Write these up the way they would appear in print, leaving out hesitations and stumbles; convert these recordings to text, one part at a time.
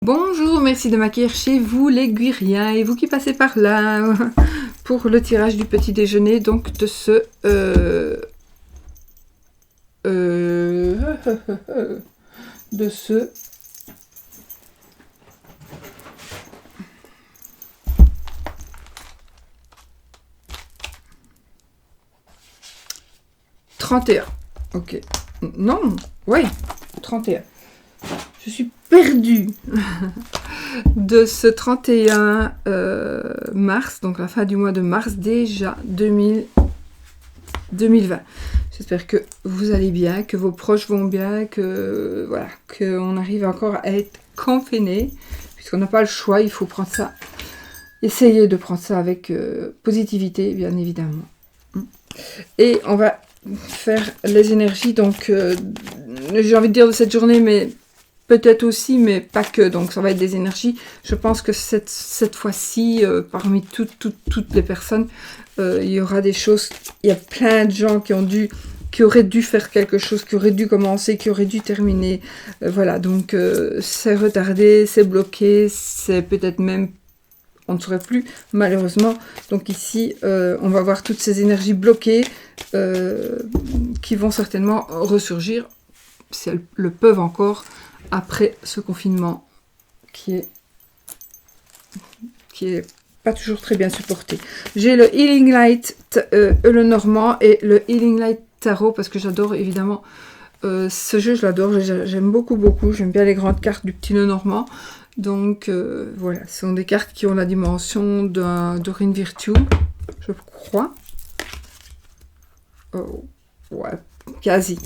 Bonjour, merci de m'accueillir chez vous les Guiriens et vous qui passez par là pour le tirage du petit déjeuner donc de ce de ce 31. Ok. Non, ouais, 31. Je suis perdue. De ce 31 mars, donc la fin du mois de mars déjà 2020. J'espère que vous allez bien, que vos proches vont bien, que voilà, qu'on arrive encore à être confiné, puisqu'on n'a pas le choix, il faut prendre ça, essayer de prendre ça avec positivité, bien évidemment. Et on va faire les énergies, donc j'ai envie de dire de cette journée, mais peut-être aussi, mais pas que. Donc ça va être des énergies. Je pense que cette fois-ci, parmi toutes les personnes, il y aura des choses. Il y a plein de gens qui auraient dû faire quelque chose, qui auraient dû commencer, qui auraient dû terminer. Voilà, donc c'est retardé, c'est bloqué, c'est peut-être même, on ne saurait plus, malheureusement. Donc ici, on va voir toutes ces énergies bloquées qui vont certainement ressurgir, si elles le peuvent encore, après ce confinement qui est pas toujours très bien supporté. J'ai le Healing Light le Normand et le Healing Light Tarot parce que j'adore évidemment ce jeu, je l'adore, j'aime beaucoup, j'aime bien les grandes cartes du petit Le Normand. Donc voilà, ce sont des cartes qui ont la dimension de Dorine Virtue, je crois. Oh, ouais, quasi.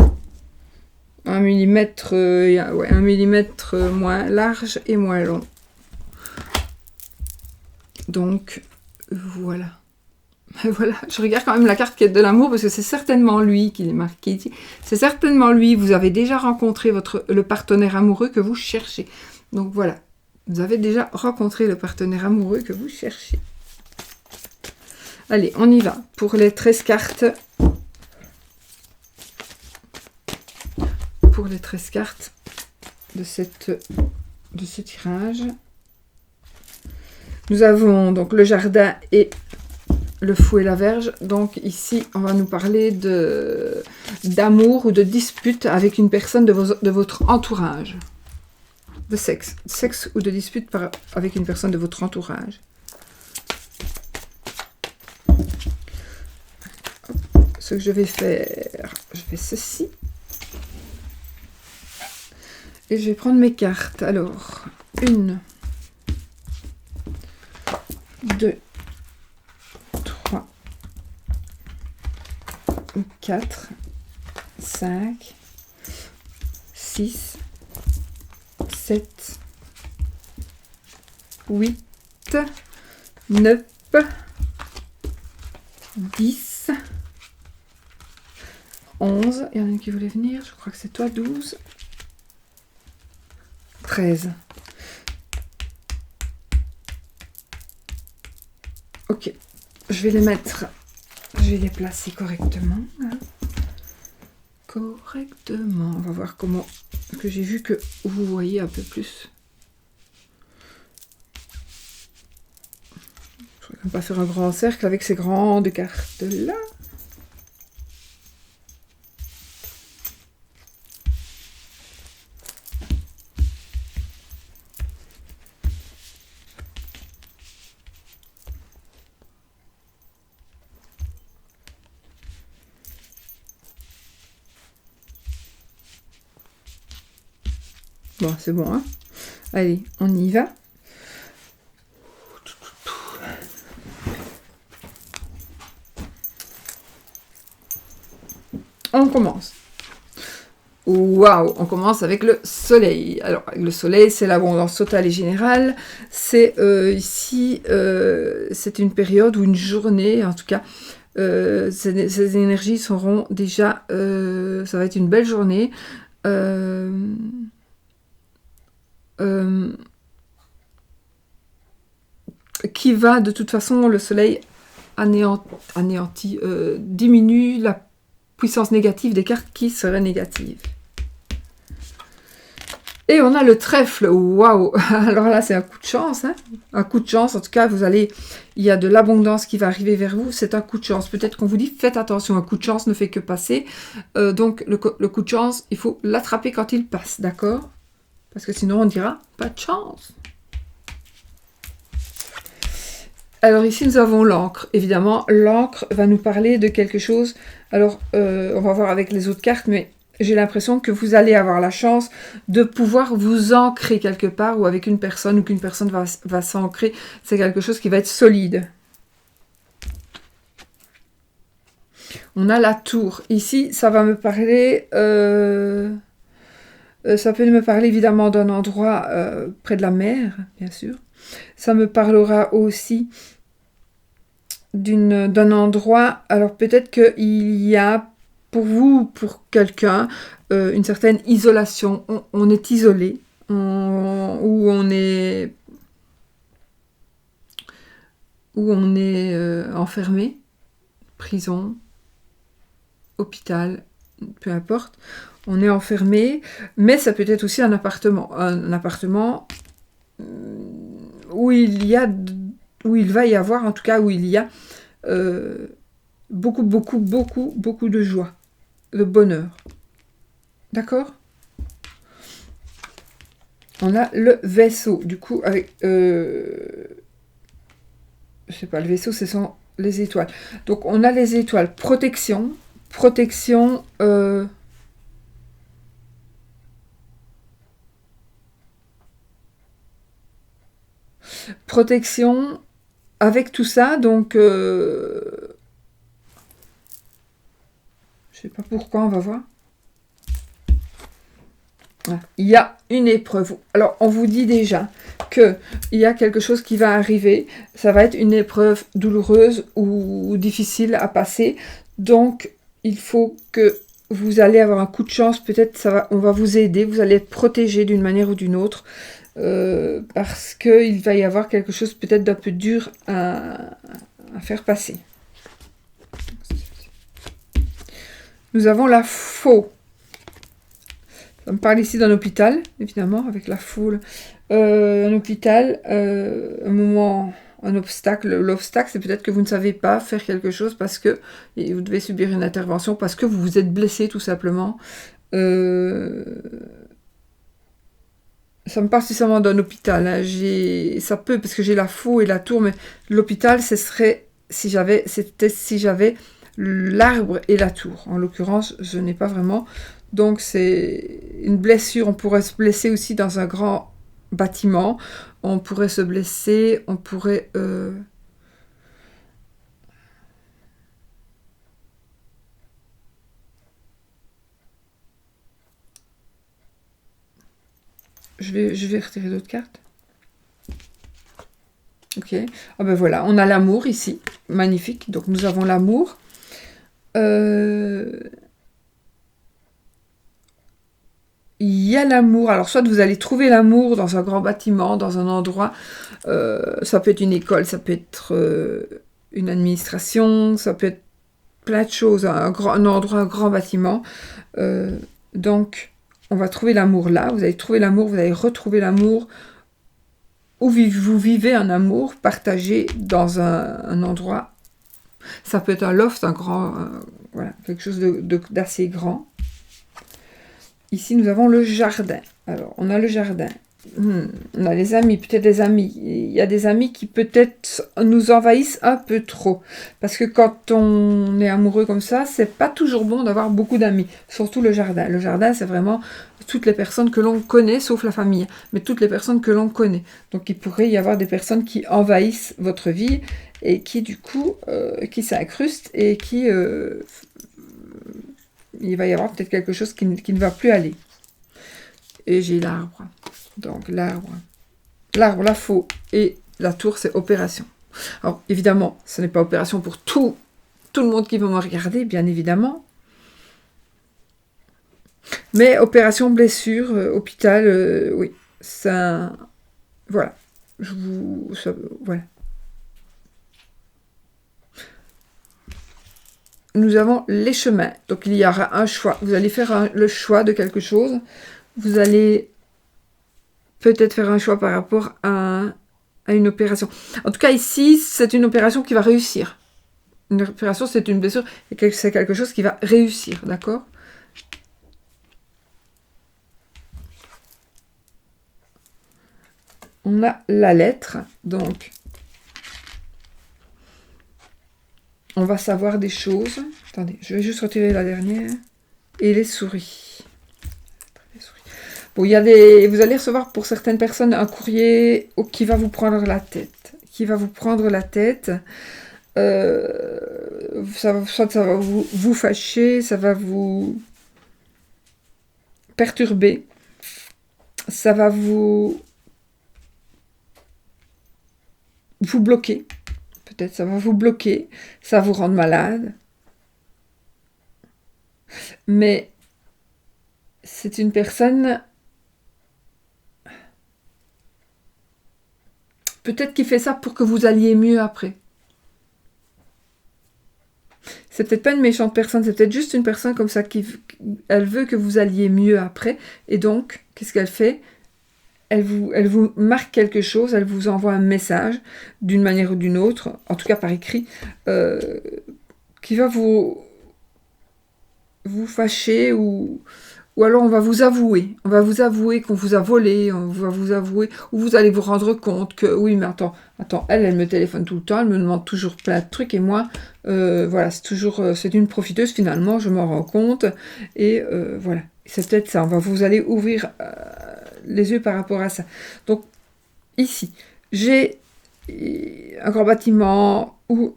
1 millimètre, ouais, 1 millimètre moins large et moins long. Donc, voilà. Voilà, je regarde quand même la carte quête de l'amour parce que c'est certainement lui qui est marqué ici. C'est certainement lui, vous avez déjà rencontré le partenaire amoureux que vous cherchez. Donc voilà, vous avez déjà rencontré le partenaire amoureux que vous cherchez. Allez, on y va pour les 13 cartes. Pour les 13 cartes de ce tirage. Nous avons donc le jardin et le fou et la verge. Donc ici, on va nous parler d'amour ou de dispute avec une personne de votre entourage. De sexe. Sexe ou de dispute avec une personne de votre entourage. Ce que je vais faire, je fais ceci. Et je vais prendre mes cartes. Alors, 1, 2, 3, 4, 5, 6, 7, 8, 9, 10, 11. Il y en a une qui voulait venir, je crois que c'est toi, 12. 13. Ok, je vais les mettre, je vais les placer correctement. Hein. Correctement. On va voir comment, parce que j'ai vu que vous voyez un peu plus. Je ne vais pas faire un grand cercle avec ces grandes cartes-là. Bon, c'est bon, hein. Allez, on y va. On commence. Waouh, on commence avec le soleil. Alors, le soleil, c'est l'abondance totale et générale. C'est ici, c'est une période ou une journée, en tout cas, ces énergies seront déjà, ça va être une belle journée. Qui va, de toute façon, le soleil anéantit, diminue la puissance négative des cartes qui seraient négatives. Et on a le trèfle, waouh. Alors là, c'est un coup de chance, hein. Un coup de chance, en tout cas, il y a de l'abondance qui va arriver vers vous, c'est un coup de chance. Peut-être qu'on vous dit, faites attention, un coup de chance ne fait que passer. Donc, le coup de chance, il faut l'attraper quand il passe, d'accord? Parce que sinon, on dira, pas de chance. Alors ici, nous avons l'encre. Évidemment, l'encre va nous parler de quelque chose. Alors, on va voir avec les autres cartes, mais j'ai l'impression que vous allez avoir la chance de pouvoir vous ancrer quelque part ou avec une personne ou qu'une personne va s'ancrer. C'est quelque chose qui va être solide. On a la tour. Ici, ça va me parler... ça peut me parler évidemment d'un endroit près de la mer, bien sûr. Ça me parlera aussi d'un endroit, alors peut-être qu'il y a pour vous, pour quelqu'un, une certaine isolation. On est isolé, ou on est enfermé, prison, hôpital, peu importe. On est enfermé, mais ça peut être aussi un appartement où il va y avoir, en tout cas où il y a beaucoup de joie, de bonheur. D'accord? On a le vaisseau, du coup, avec... je sais pas, le vaisseau, ce sont les étoiles. Donc, on a les étoiles. Protection. Protection... protection avec tout ça, donc... je sais pas pourquoi, on va voir. Il y a une épreuve. Alors, on vous dit déjà qu'il y a quelque chose qui va arriver. Ça va être une épreuve douloureuse ou difficile à passer. Donc, il faut que vous allez avoir un coup de chance. Peut-être on va vous aider. Vous allez être protégé d'une manière ou d'une autre. Parce qu'il va y avoir quelque chose peut-être d'un peu dur à faire passer. Nous avons la faux. Ça me parle ici d'un hôpital, évidemment, avec la foule. Un hôpital, un moment, un obstacle. L'obstacle, c'est peut-être que vous ne savez pas faire quelque chose parce que vous devez subir une intervention, parce que vous vous êtes blessé, tout simplement. Ça me parle spécialement d'un hôpital. Hein. Ça peut, parce que j'ai la faux et la tour, mais l'hôpital, ce serait si j'avais l'arbre et la tour. En l'occurrence, je n'ai pas vraiment... Donc, c'est une blessure. On pourrait se blesser aussi dans un grand bâtiment. On pourrait se blesser. On pourrait... Je vais retirer d'autres cartes. Ok. Ah ben voilà, on a l'amour ici. Magnifique. Donc, nous avons l'amour. Il y a l'amour. Alors, soit vous allez trouver l'amour dans un grand bâtiment, dans un endroit. Ça peut être une école, ça peut être une administration, ça peut être plein de choses, un endroit, un grand bâtiment. Donc, on va trouver l'amour là. Vous allez trouver l'amour, vous allez retrouver l'amour. Où vous vivez un amour partagé dans un endroit. Ça peut être un loft, un grand... voilà, quelque chose d'assez grand. Ici, nous avons le jardin. Alors, on a le jardin. On a les amis, peut-être des amis. Il y a des amis qui peut-être nous envahissent un peu trop. Parce que quand on est amoureux comme ça, c'est pas toujours bon d'avoir beaucoup d'amis. Surtout le jardin. Le jardin, c'est vraiment toutes les personnes que l'on connaît, sauf la famille. Mais toutes les personnes que l'on connaît. Donc, il pourrait y avoir des personnes qui envahissent votre vie et qui, du coup, qui s'incrustent et qui... il va y avoir peut-être quelque chose qui ne va plus aller. Et j'ai l'arbre. Donc l'arbre, la faux et la tour, c'est opération. Alors évidemment, ce n'est pas opération pour tout le monde qui va me regarder, bien évidemment. Mais opération, blessure, hôpital, oui, ça... Voilà. Voilà. Nous avons les chemins. Donc il y aura un choix. Vous allez faire le choix de quelque chose. Vous allez peut-être faire un choix par rapport à une opération. En tout cas, ici, c'est une opération qui va réussir. Une opération, c'est une blessure, et c'est quelque chose qui va réussir, d'accord? On a la lettre, donc on va savoir des choses. Attendez, je vais juste retirer la dernière. Et les souris. Bon, il y a vous allez recevoir pour certaines personnes un courrier qui va vous prendre la tête. Qui va vous prendre la tête. Soit ça va vous fâcher, ça va vous perturber. Ça va vous bloquer. Peut-être ça va vous bloquer. Ça va vous rendre malade. Mais c'est une personne peut-être qui fait ça pour que vous alliez mieux après. C'est peut-être pas une méchante personne, c'est peut-être juste une personne comme ça elle veut que vous alliez mieux après. Et donc, qu'est-ce qu'elle fait? Elle vous marque quelque chose, elle vous envoie un message d'une manière ou d'une autre, en tout cas par écrit, qui va vous fâcher ou alors on va vous avouer. On va vous avouer qu'on vous a volé, on va vous avouer, ou vous allez vous rendre compte que, oui, mais attends, elle me téléphone tout le temps, elle me demande toujours plein de trucs, et moi, voilà, c'est une profiteuse finalement, je m'en rends compte, et voilà. C'est peut-être ça, vous allez ouvrir les yeux par rapport à ça. Donc, ici, j'ai un grand bâtiment où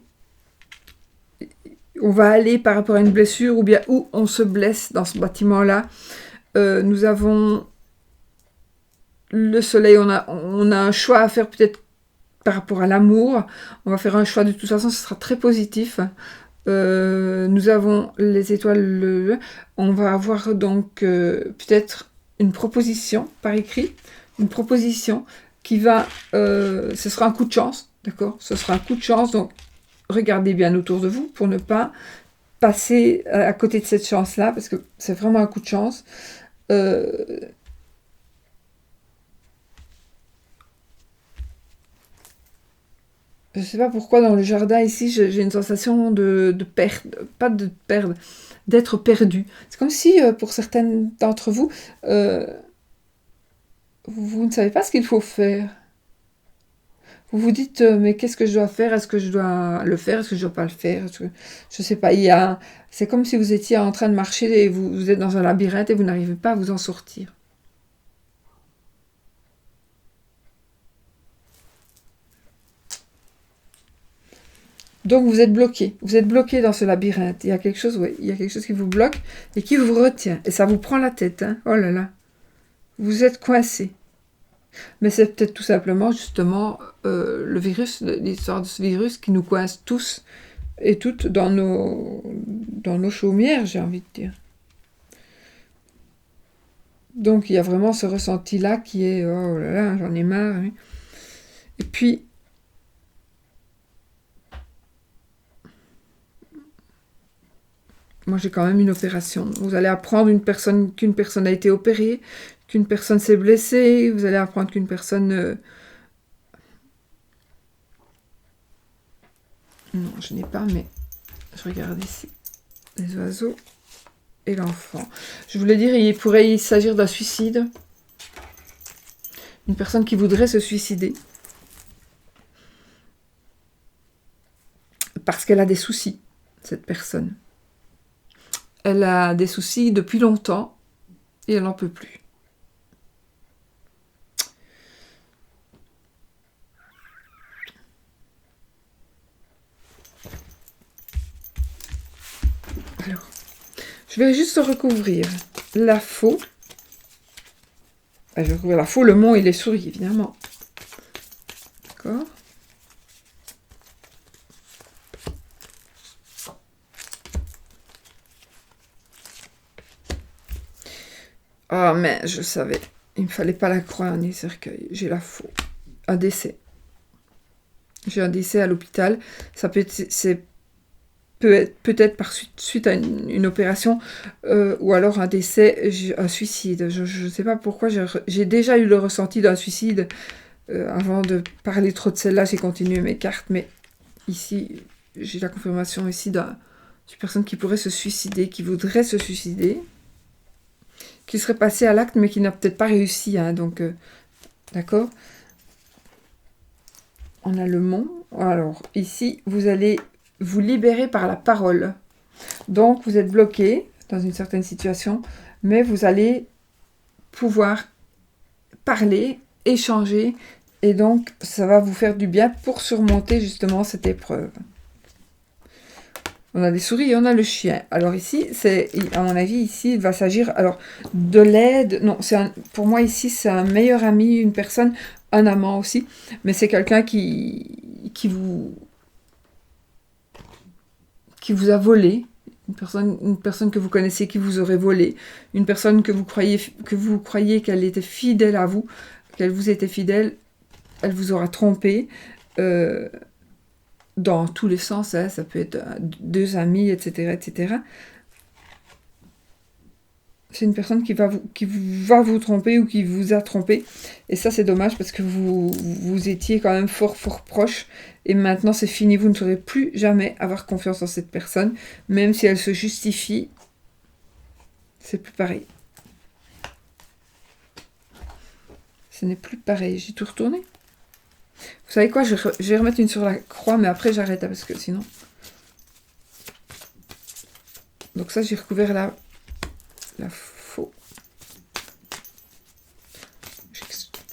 on va aller par rapport à une blessure ou bien où on se blesse dans ce bâtiment-là. Nous avons le soleil, on a un choix à faire peut-être par rapport à l'amour. On va faire un choix de toute façon, ce sera très positif. Nous avons les étoiles, on va avoir donc peut-être une proposition par écrit, une proposition qui va, ce sera un coup de chance, d'accord? Ce sera un coup de chance, donc regardez bien autour de vous pour ne pas passer à côté de cette chance-là, parce que c'est vraiment un coup de chance. Je ne sais pas pourquoi dans le jardin ici, j'ai une sensation de perdre, pas de perdre, d'être perdu. C'est comme si, pour certaines d'entre vous, vous ne savez pas ce qu'il faut faire. Vous vous dites, mais qu'est-ce que je dois faire? Est-ce que je dois le faire? Est-ce que je dois pas le faire? Je ne sais pas. C'est comme si vous étiez en train de marcher et vous êtes dans un labyrinthe et vous n'arrivez pas à vous en sortir. Donc vous êtes bloqué. Vous êtes bloqué dans ce labyrinthe. Il y a quelque chose, il y a quelque chose qui vous bloque et qui vous retient. Et ça vous prend la tête. Hein. Oh là là. Vous êtes coincé. Mais c'est peut-être tout simplement, justement, le virus, l'histoire de ce virus qui nous coince tous et toutes dans nos chaumières, j'ai envie de dire. Donc il y a vraiment ce ressenti-là qui est, oh là là, j'en ai marre. Hein. Et puis, moi j'ai quand même une opération. Vous allez apprendre qu'une personne a été opérée, qu'une personne s'est blessée, vous allez apprendre qu'une personne... Non, je n'ai pas, mais je regarde ici. Les oiseaux et l'enfant. Je voulais dire, il pourrait s'agir d'un suicide. Une personne qui voudrait se suicider. Parce qu'elle a des soucis, cette personne. Elle a des soucis depuis longtemps et elle n'en peut plus. Alors, je vais juste recouvrir la faux. Je vais recouvrir la faux, le mont et les souris, évidemment. D'accord. Ah, mais je savais. Il ne me fallait pas la croix en les cercueils. J'ai la faux. Un décès. J'ai un décès à l'hôpital. C'est peut-être suite à une opération ou alors un décès, un suicide. Je ne sais pas pourquoi j'ai déjà eu le ressenti d'un suicide. Avant de parler trop de celle-là, j'ai continué mes cartes, mais ici, j'ai la confirmation ici d'une personne qui pourrait se suicider, qui voudrait se suicider, qui serait passé à l'acte, mais qui n'a peut-être pas réussi. Hein, donc, d'accord. On a le mont. Alors, ici, vous allez vous libérer par la parole. Donc, vous êtes bloqué dans une certaine situation, mais vous allez pouvoir parler, échanger, et donc, ça va vous faire du bien pour surmonter justement cette épreuve. On a des souris et on a le chien. Alors ici, à mon avis, ici, il va s'agir alors de l'aide. Non, pour moi ici, c'est un meilleur ami, une personne, un amant aussi. Mais c'est quelqu'un qui vous a volé. Une personne que vous connaissez qui vous aurait volé. Une personne que vous croyez qu'elle était fidèle à vous, qu'elle vous était fidèle. Elle vous aura trompé. Dans tous les sens, hein, ça peut être deux amis, etc., etc. C'est une personne qui va vous tromper ou qui vous a trompé. Et ça, c'est dommage parce que vous étiez quand même fort, fort proche. Et maintenant, c'est fini. Vous ne saurez plus jamais avoir confiance en cette personne. Même si elle se justifie, c'est plus pareil. Ce n'est plus pareil. J'ai tout retourné. Vous savez quoi, je vais remettre une sur la croix, mais après j'arrête, parce que sinon... Donc ça, j'ai recouvert la faux.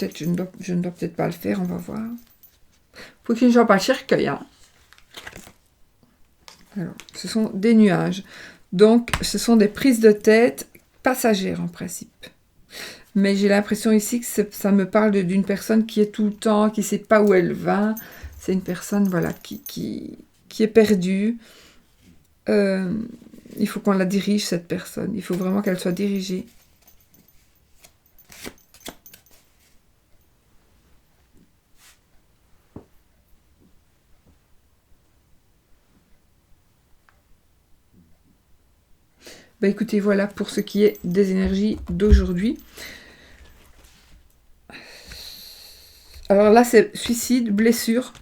Je ne dois peut-être pas le faire, on va voir. Faut qu'il ne soit pas cercueil. Hein. Alors, ce sont des nuages. Donc, ce sont des prises de tête passagères, en principe. Mais j'ai l'impression ici que ça me parle d'une personne qui est tout le temps, qui ne sait pas où elle va. C'est une personne, voilà, qui est perdue. Il faut qu'on la dirige, cette personne. Il faut vraiment qu'elle soit dirigée. Bah écoutez, voilà pour ce qui est des énergies d'aujourd'hui. Alors là, c'est suicide, blessure,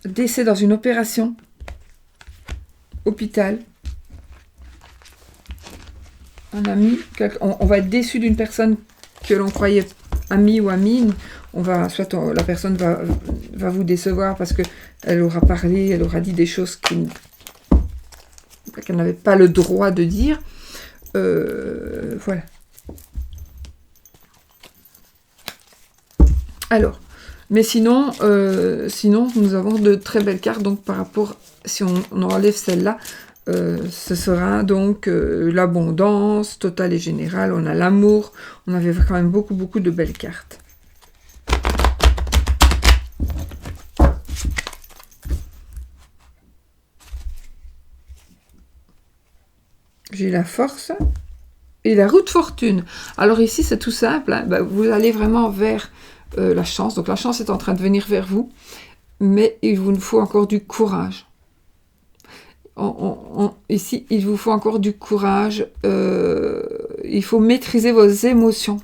décès dans une opération, hôpital, un ami. On va être déçu d'une personne que l'on croyait amie ou amie. La personne va vous décevoir parce qu'elle aura parlé, elle aura dit des choses qu'elle n'avait pas le droit de dire. Voilà. Alors, mais sinon, nous avons de très belles cartes. Donc, par rapport, si on enlève celle-là, ce sera donc l'abondance totale et générale. On a l'amour. On avait quand même beaucoup, beaucoup de belles cartes. J'ai la force et la roue de fortune. Alors ici, c'est tout simple. Hein. Ben, vous allez vraiment vers la chance. Donc la chance est en train de venir vers vous. Mais il vous faut encore du courage. Ici, il vous faut encore du courage. Il faut maîtriser vos émotions.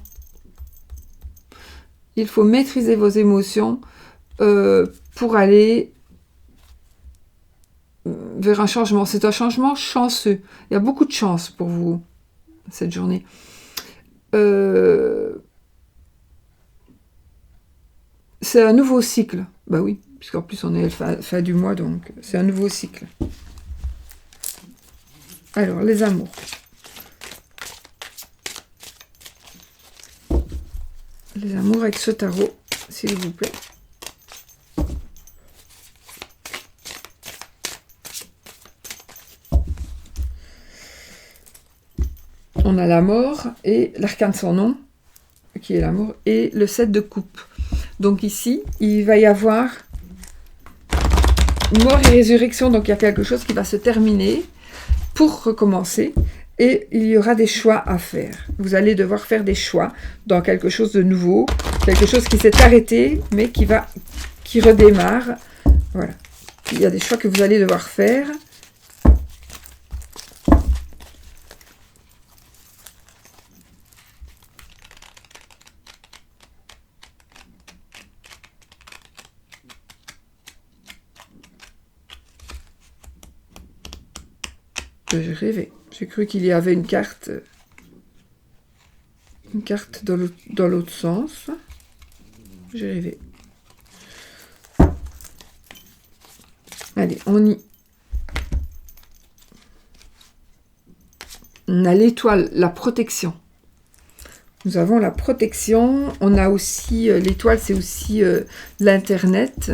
Il faut maîtriser vos émotions pour aller vers un changement. C'est un changement chanceux. Il y a beaucoup de chance pour vous cette journée. C'est un nouveau cycle. Bah oui, puisqu'en plus on est fin du mois, donc c'est un nouveau cycle. Alors, les amours. Les amours avec ce tarot, s'il vous plaît. On a la mort et l'arcane sans nom, qui est l'amour, et le 7 de coupe. Donc ici, il va y avoir mort et résurrection, donc il y a quelque chose qui va se terminer pour recommencer, et il y aura des choix à faire. Vous allez devoir faire des choix dans quelque chose de nouveau, quelque chose qui s'est arrêté, mais qui redémarre. Voilà. Il y a des choix que vous allez devoir faire. J'ai rêvé. J'ai cru qu'il y avait une carte dans l'autre sens. J'ai rêvé. Allez, on a l'étoile, la protection. Nous avons la protection. On a aussi l'étoile, c'est aussi l'internet.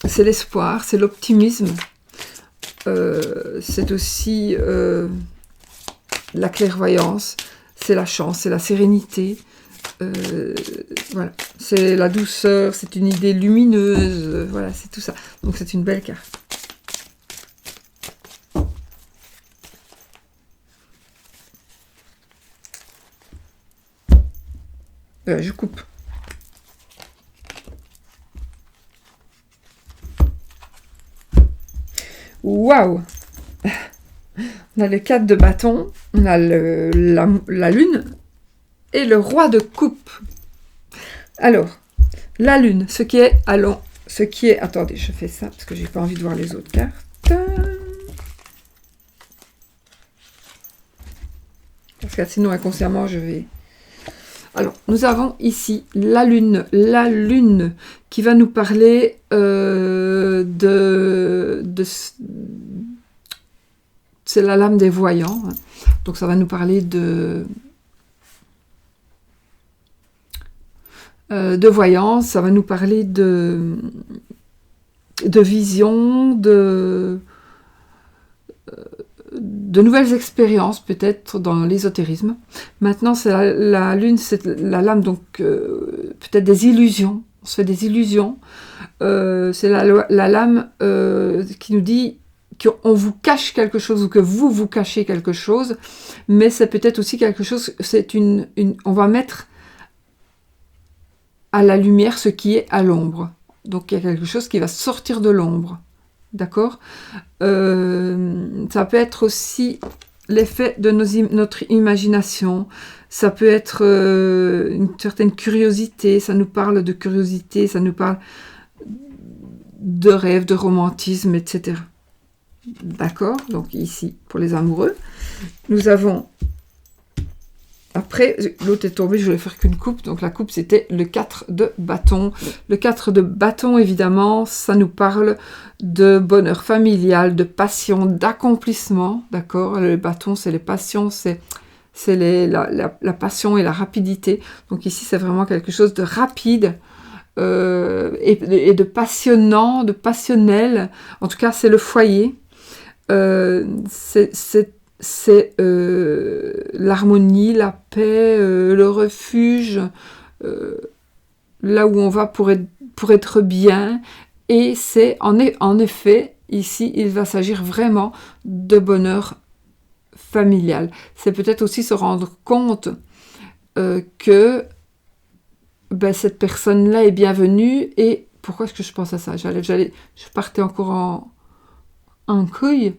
C'est l'espoir, c'est l'optimisme. C'est aussi la clairvoyance, c'est la chance, c'est la sérénité. Voilà, c'est la douceur, c'est une idée lumineuse. Voilà, c'est tout ça. Donc c'est une belle carte. Je coupe. Waouh! On a le 4 de bâton, on a la lune et le roi de coupe. Alors, la lune, ce qui est, attendez, je fais ça parce que j'ai pas envie de voir les autres cartes. Parce que sinon inconsciemment je vais... Alors, nous avons ici la lune qui va nous parler c'est la lame des voyants, hein. Donc ça va nous parler de voyance, ça va nous parler de vision, de nouvelles expériences peut-être dans l'ésotérisme. Maintenant, c'est la lune, c'est la lame, donc peut-être des illusions. On se fait des illusions. C'est la lame qui nous dit qu'on vous cache quelque chose ou que vous cachez quelque chose, mais c'est peut-être aussi quelque chose, on va mettre à la lumière ce qui est à l'ombre. Donc il y a quelque chose qui va sortir de l'ombre. D'accord? Ça peut être aussi l'effet de notre imagination. Ça peut être une certaine curiosité. Ça nous parle de curiosité, ça nous parle de rêve, de romantisme, etc. D'accord? Donc ici, pour les amoureux, nous avons... Après, l'autre est tombé, je voulais faire qu'une coupe. Donc la coupe, c'était le 4 de bâton. Le 4 de bâton, évidemment, ça nous parle de bonheur familial, de passion, d'accomplissement. D'accord? Le bâton, c'est les passions, c'est la passion et la rapidité. Donc ici, c'est vraiment quelque chose de rapide et de passionnant, de passionnel. En tout cas, c'est le foyer. C'est l'harmonie, la paix, le refuge, là où on va pour être bien. Et c'est en effet, ici, il va s'agir vraiment de bonheur familial. C'est peut-être aussi se rendre compte que cette personne-là est bienvenue. Et pourquoi est-ce que je pense à ça? Je partais encore en couille.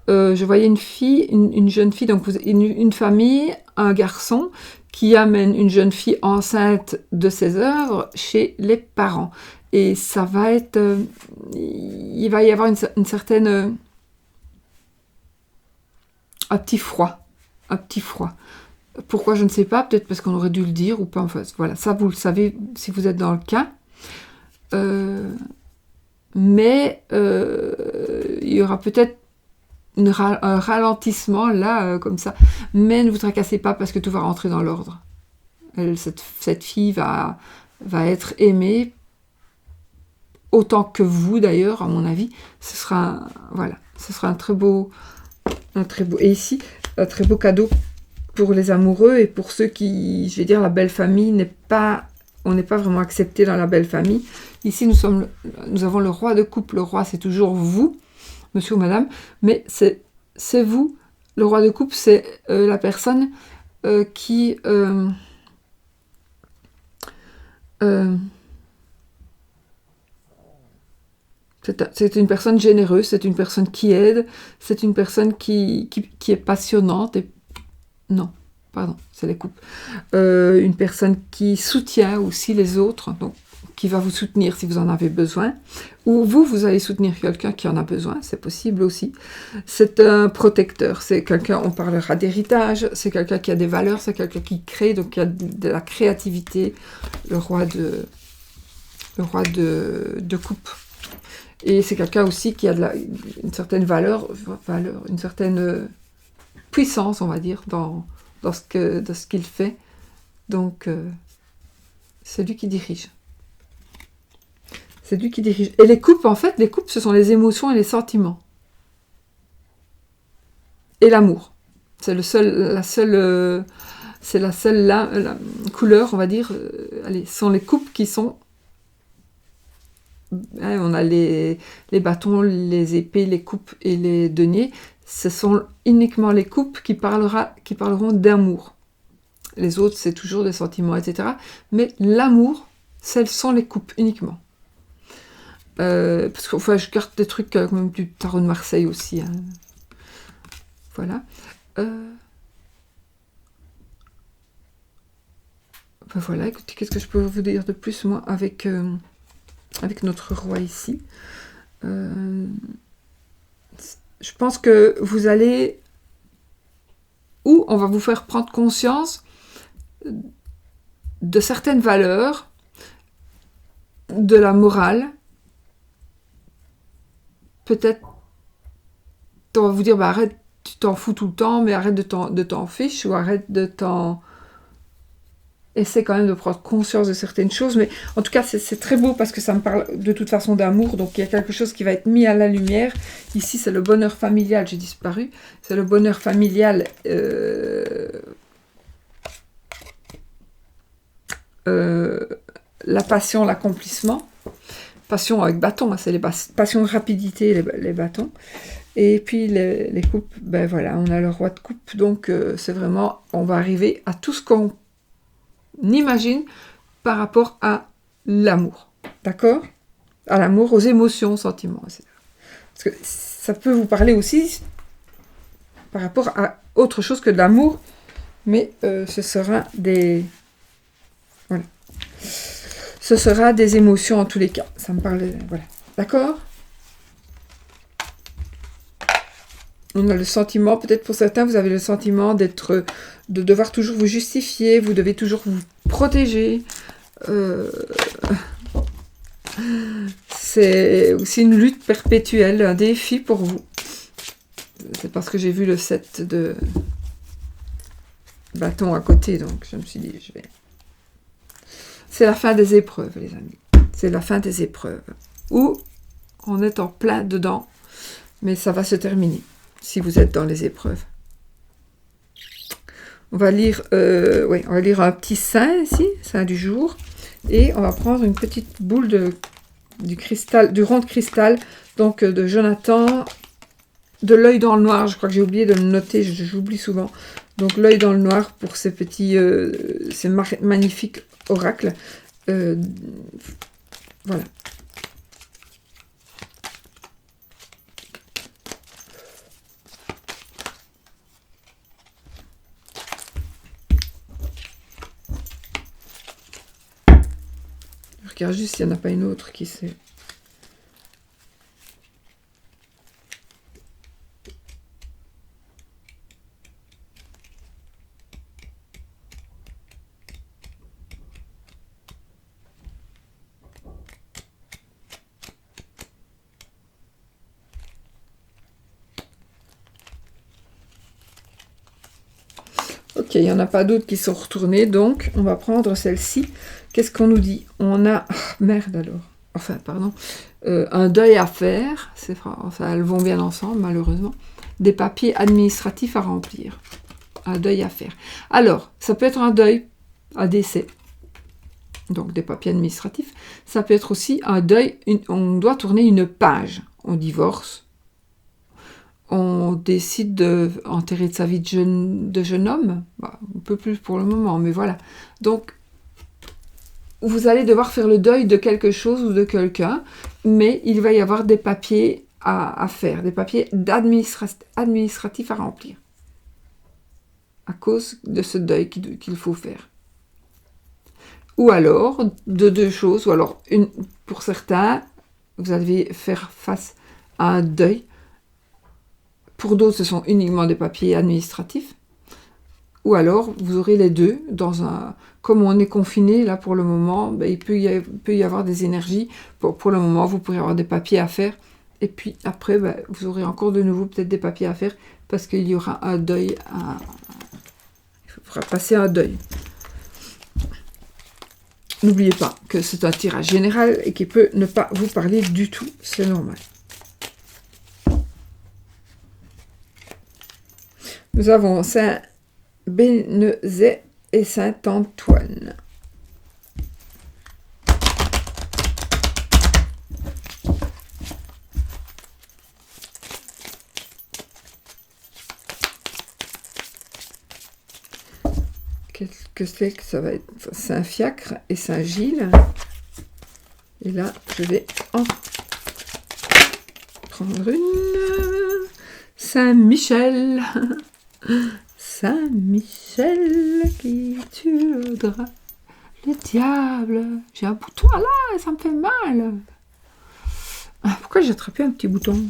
Je voyais une fille, une jeune fille, donc une famille, un garçon qui amène une jeune fille enceinte de ses œuvres chez les parents. Et ça va être... il va y avoir une certaine... un petit froid. Pourquoi, je ne sais pas. Peut-être parce qu'on aurait dû le dire ou pas. Enfin, voilà, ça vous le savez si vous êtes dans le cas. Mais il y aura peut-être un ralentissement là, comme ça. Mais ne vous tracassez pas parce que tout va rentrer dans l'ordre. Cette fille va être aimée autant que vous d'ailleurs, à mon avis. Ce sera un très beau... Et ici, un très beau cadeau pour les amoureux et pour ceux qui, je vais dire, la belle famille on n'est pas vraiment accepté dans la belle famille. Ici, nous avons le roi de coupe. Le roi, c'est toujours vous, monsieur ou madame, mais c'est vous. Le roi de coupe, c'est la personne qui... c'est une personne généreuse, c'est une personne qui aide, c'est une personne qui est passionnante. Non, pardon, c'est les coupes. Une personne qui soutient aussi les autres, donc qui va vous soutenir si vous en avez besoin, ou vous allez soutenir quelqu'un qui en a besoin, c'est possible aussi. C'est un protecteur, c'est quelqu'un, on parlera d'héritage, c'est quelqu'un qui a des valeurs, c'est quelqu'un qui crée, donc qui a de la créativité, le roi de coupe. Et c'est quelqu'un aussi qui a une certaine valeur, une certaine puissance, on va dire, dans ce qu'il fait. Donc, c'est lui qui dirige. C'est lui qui dirige. Et les coupes, en fait, ce sont les émotions et les sentiments. Et l'amour. C'est la seule couleur, on va dire. Allez, ce sont les coupes qui sont... on a les bâtons, les épées, les coupes et les deniers. Ce sont uniquement les coupes qui parleront d'amour. Les autres, c'est toujours des sentiments, etc. Mais l'amour, ce sont les coupes uniquement. Parce que je garde des trucs comme du tarot de Marseille aussi. Hein. Voilà. Voilà, écoutez, qu'est-ce que je peux vous dire de plus, moi, avec notre roi ici. Je pense que vous allez... Ou on va vous faire prendre conscience de certaines valeurs, de la morale. Peut-être on va vous dire, arrête, tu t'en fous tout le temps, mais arrête de t'en fiche, ou arrête de t'en... Essaie quand même de prendre conscience de certaines choses, mais en tout cas c'est très beau parce que ça me parle de toute façon d'amour, donc il y a quelque chose qui va être mis à la lumière. Ici c'est le bonheur familial, j'ai disparu, c'est le bonheur familial, la passion, l'accomplissement, passion avec bâton, hein, c'est les passion, rapidité, les bâtons, et puis les coupes, ben voilà, on a le roi de coupe, donc c'est vraiment, on va arriver à tout ce qu'on imagine par rapport à l'amour, d'accord? À l'amour, aux émotions, aux sentiments, etc. Parce que ça peut vous parler aussi par rapport à autre chose que de l'amour, mais ce sera des... Voilà. Ce sera des émotions en tous les cas. Ça me parle... Voilà. D'accord? On a le sentiment, peut-être pour certains, vous avez le sentiment de devoir toujours vous justifier, vous devez toujours vous protéger. C'est aussi une lutte perpétuelle, un défi pour vous. C'est parce que j'ai vu le 7 de bâton à côté, donc je me suis dit, je vais... C'est la fin des épreuves, les amis. C'est la fin des épreuves. Où on est en plein dedans, mais ça va se terminer. Si vous êtes dans les épreuves. On va lire, on va lire un petit saint ici, saint du jour, et on va prendre une petite boule du rond de cristal, donc de Jonathan, de l'œil dans le noir. Je crois que j'ai oublié de le noter, j'oublie souvent. Donc l'œil dans le noir pour ces petits, ces magnifiques oracles. Voilà. Je regarde juste s'il n'y en a pas une autre qui sait. Ok, il n'y en a pas d'autres qui sont retournées, donc on va prendre celle-ci. Qu'est-ce qu'on nous dit? On a... Oh, merde alors. Enfin, pardon. Un deuil à faire. Enfin, elles vont bien ensemble, malheureusement. Des papiers administratifs à remplir. Un deuil à faire. Alors, ça peut être un deuil, un décès. Donc, des papiers administratifs. Ça peut être aussi un deuil. On doit tourner une page. On divorce. On décide d'enterrer de sa vie de jeune homme. Bah, un peu plus pour le moment, mais voilà. Donc, vous allez devoir faire le deuil de quelque chose ou de quelqu'un, mais il va y avoir des papiers à faire, des papiers administratifs à remplir, à cause de ce deuil qu'il faut faire. Ou alors, de deux choses, ou alors, pour certains, vous allez faire face à un deuil. Pour d'autres, ce sont uniquement des papiers administratifs. Ou alors, vous aurez les deux dans un... Comme on est confiné, là, pour le moment, ben, il peut y avoir des énergies. Pour le moment, vous pourrez avoir des papiers à faire. Et puis, après, ben, vous aurez encore de nouveau peut-être des papiers à faire parce qu'il y aura un deuil. Il faudra passer un deuil. N'oubliez pas que c'est un tirage général et qu'il peut ne pas vous parler du tout. C'est normal. Nous avons Saint-Bénezet et Saint-Antoine. Qu'est-ce que c'est que ça va être? Saint-Fiacre et Saint-Gilles. Et là, je vais en prendre une. Saint-Michel. Saint-Michel qui tuera le diable. J'ai un bouton là, ça me fait mal. Pourquoi j'ai attrapé un petit bouton?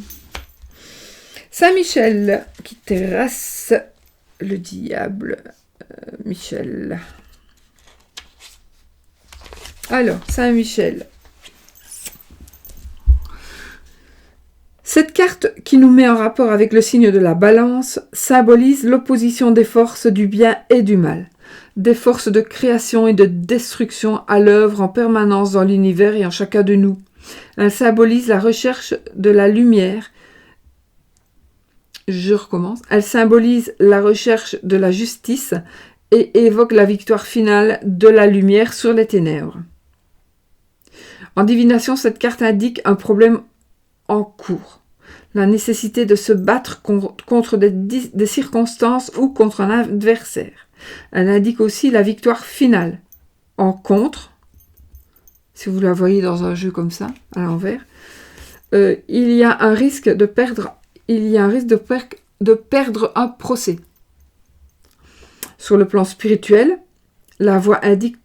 Saint-Michel qui terrasse le diable. Michel. Alors, Saint-Michel. Cette carte qui nous met en rapport avec le signe de la balance symbolise l'opposition des forces du bien et du mal, des forces de création et de destruction à l'œuvre en permanence dans l'univers et en chacun de nous. Elle symbolise la recherche de la lumière. Je recommence. Elle symbolise la recherche de la justice et évoque la victoire finale de la lumière sur les ténèbres. En divination, cette carte indique un problème en cours, la nécessité de se battre contre des circonstances ou contre un adversaire. Elle indique aussi la victoire finale. En contre, si vous la voyez dans un jeu comme ça, à l'envers, il y a un risque de perdre un procès. Sur le plan spirituel, la voie indique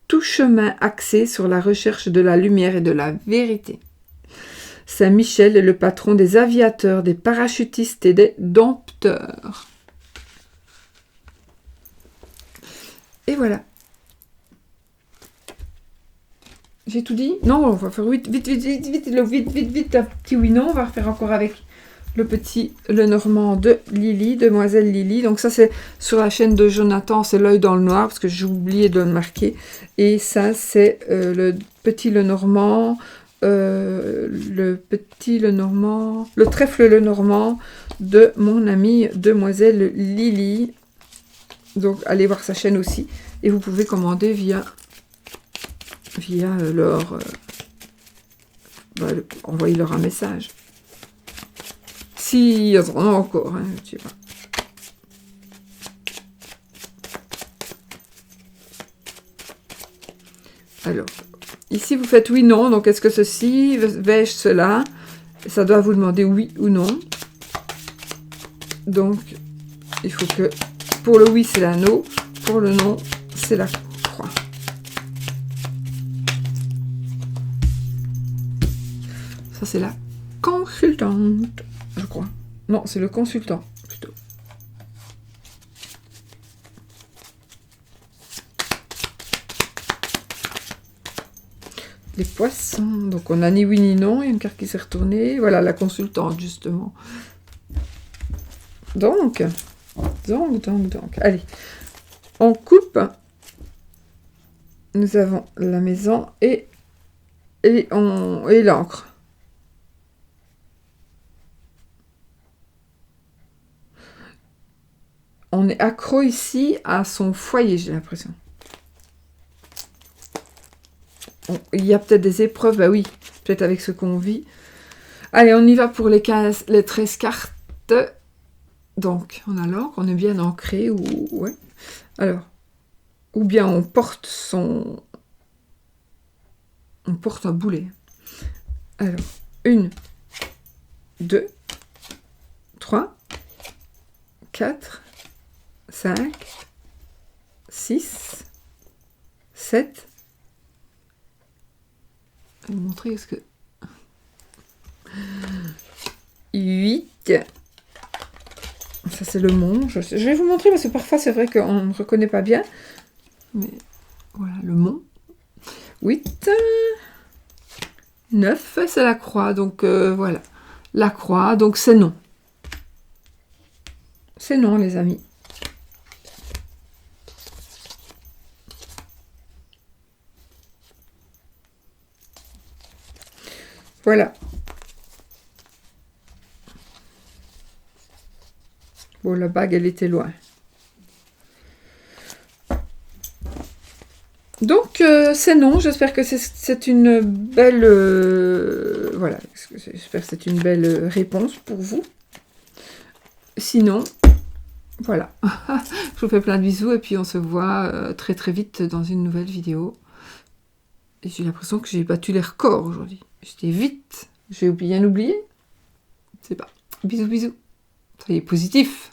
tout chemin axé sur la recherche de la lumière et de la vérité. Saint Michel est le patron des aviateurs, des parachutistes et des dompteurs. Et voilà. J'ai tout dit? Non, on va faire vite, un petit oui, non. On va refaire encore avec le Normand de Lily, Demoiselle Lily. Donc ça, c'est sur la chaîne de Jonathan, c'est l'œil dans le noir, parce que j'ai oublié de le marquer. Et ça, c'est le Normand, le trèfle Normand de mon amie Demoiselle Lily. Donc, allez voir sa chaîne aussi. Et vous pouvez commander via leur... envoyez-leur un message. Si, il y en a encore, hein, je sais pas. Alors, ici vous faites oui, non, donc est-ce que ceci, vais-je cela? Ça doit vous demander oui ou non. Donc, il faut que, pour le oui c'est l'anneau, pour le non c'est la croix. Ça c'est la consultante. Je crois. Non, c'est le consultant, plutôt. Les poissons. Donc, on a ni oui ni non. Il y a une carte qui s'est retournée. Voilà, la consultante, justement. Donc. Allez. On coupe. Nous avons la maison et l'encre. On est accro ici à son foyer, j'ai l'impression. Il y a peut-être des épreuves, bah oui, peut-être avec ce qu'on vit. Allez, on y va pour les 13 cartes. Donc, on a l'encre, on est bien ancré, ouais. Alors, ou bien on porte un boulet. Alors, 1, 2, 3, 4, 5, 6, 7, Je vais vous montrer parce que... 8. Ça, c'est le mont. Je vais vous montrer parce que parfois, c'est vrai qu'on ne reconnaît pas bien. Mais voilà, le mont. 8. 9, c'est la croix. Donc, voilà. La croix, donc c'est non. C'est non, les amis. Voilà. Bon, la bague, elle était loin. Donc, c'est non. J'espère que c'est une belle... voilà. J'espère que c'est une belle réponse pour vous. Sinon, voilà. Je vous fais plein de bisous et puis on se voit très très vite dans une nouvelle vidéo. Et j'ai l'impression que j'ai battu les records aujourd'hui. J'étais vite. J'ai bien oublié. Je sais pas. Bisous, bisous. Soyez positifs.